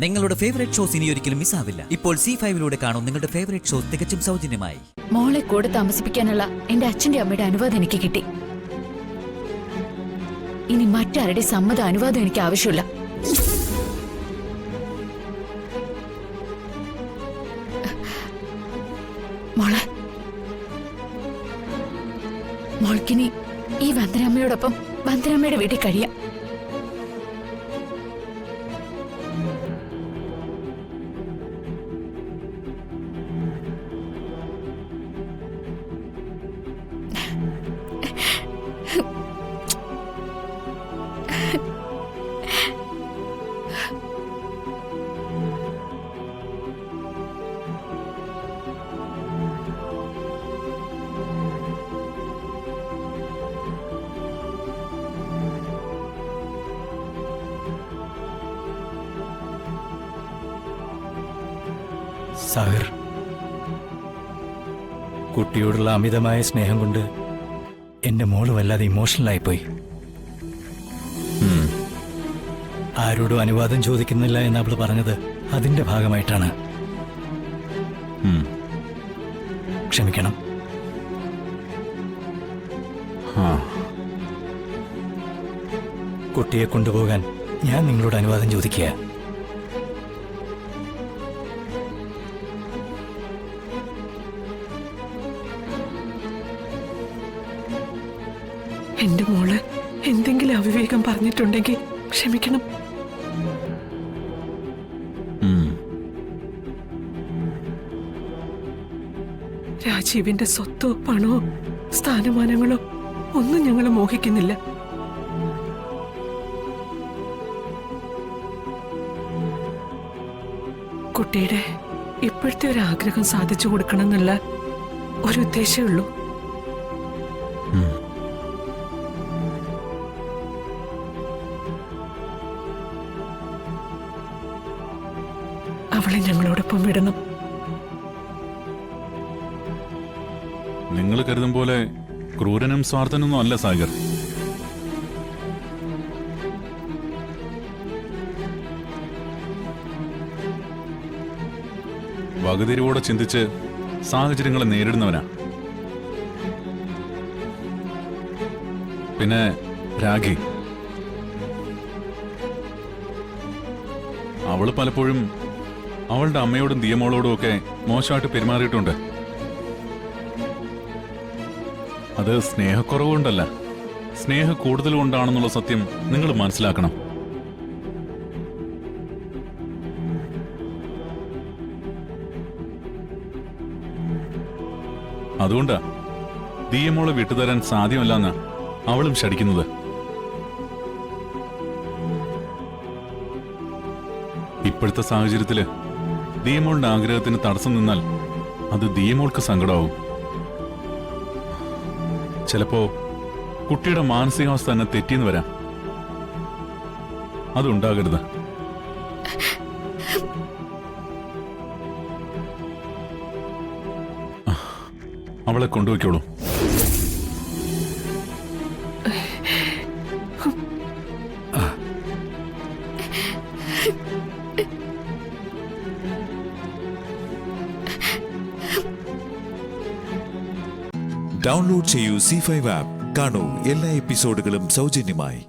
നിങ്ങളുടെ favourite shows ഇനി ഒരിക്കലും മിസ്സാവില്ല. ഇപ്പോൾ C5-ലൂടെ കാണും നിങ്ങളുടെ ഫേവറേറ്റ് ഷോസ് തികച്ചും സൗജന്യമായി. മോളെ കൂടെ താമസിപ്പിക്കാനുള്ള എന്റെ അച്ഛന്റെ അമ്മയുടെ അനുവാദം എനിക്ക് കിട്ടി. ഇനി മറ്റാരുടെ അനുവാദം എനിക്ക് ആവശ്യമില്ല. മോളെ, മോൾക്കിനി ഈ വന്ദനമ്മയോടൊപ്പം വന്ദനമ്മയുടെ വീട്ടിൽ കഴിയാം. സാഗർ, കുട്ടിയോടുള്ള അമിതമായ സ്നേഹം കൊണ്ട് എന്റെ മോള് വല്ലാതെ ഇമോഷണലായിപ്പോയി. ആരോടും അനുവാദം ചോദിക്കുന്നില്ല എന്ന് അവള് പറഞ്ഞത് അതിന്റെ ഭാഗമായിട്ടാണ്. ക്ഷമിക്കണം. കുട്ടിയെ കൊണ്ടുപോകാൻ ഞാൻ നിങ്ങളോട് അനുവാദം ചോദിക്കുക. എന്റെ മോള് എന്തെങ്കിലും അവിവേകം പറഞ്ഞിട്ടുണ്ടെങ്കിൽ ക്ഷമിക്കണം. രാജീവിന്റെ സ്വത്തോ പണമോ സ്ഥാനമാനങ്ങളോ ഒന്നും ഞങ്ങൾ മോഹിക്കുന്നില്ല. കുട്ടിയുടെ ഇപ്പോഴത്തെ ഒരു ആഗ്രഹം സാധിച്ചു കൊടുക്കണം എന്നുള്ള ഒരു ഉദ്ദേശമേ ഉള്ളൂ. അവളെ ഞങ്ങളോടൊപ്പം വിടണം. നിങ്ങൾ കരുതും പോലെ ക്രൂരനും സ്വാർത്ഥനൊന്നും അല്ല സാഗർ. വകതിരിവോടെ ചിന്തിച്ച് സാഹചര്യങ്ങളെ നേരിടുന്നവനാ. പിന്നെ രാഖി, അവള് പലപ്പോഴും അവളുടെ അമ്മയോടും ദിയമോളോടും ഒക്കെ മോശമായിട്ട് പെരുമാറിയിട്ടുണ്ട്. അത് സ്നേഹക്കുറവുകൊണ്ടല്ല, സ്നേഹ കൂടുതൽ കൊണ്ടാണെന്നുള്ള സത്യം നിങ്ങൾ മനസ്സിലാക്കണം. അതുകൊണ്ടാ ദിയമോളെ വിട്ടുതരാൻ സാധ്യമല്ലെന്ന് അവളും ശടിക്കുന്നത്. ഇപ്പോഴത്തെ സാഹചര്യത്തില് ദിയമോളുടെ ആഗ്രഹത്തിന് തടസ്സം നിന്നാൽ അത് ദിയമോൾക്ക് സങ്കടമാവും. ചിലപ്പോ കുട്ടിയുടെ മാനസികാവസ്ഥ തന്നെ തെറ്റിയെന്ന് വരാം. അതുണ്ടാകരുത്. അവളെ കൊണ്ടുപോയിക്കോളൂ. ഡൗൺലോഡ് ചെയ്യൂ C5 ആപ്പ്. കാണൂ എല്ലാ എപ്പിസോഡുകളും സൗജന്യമായി.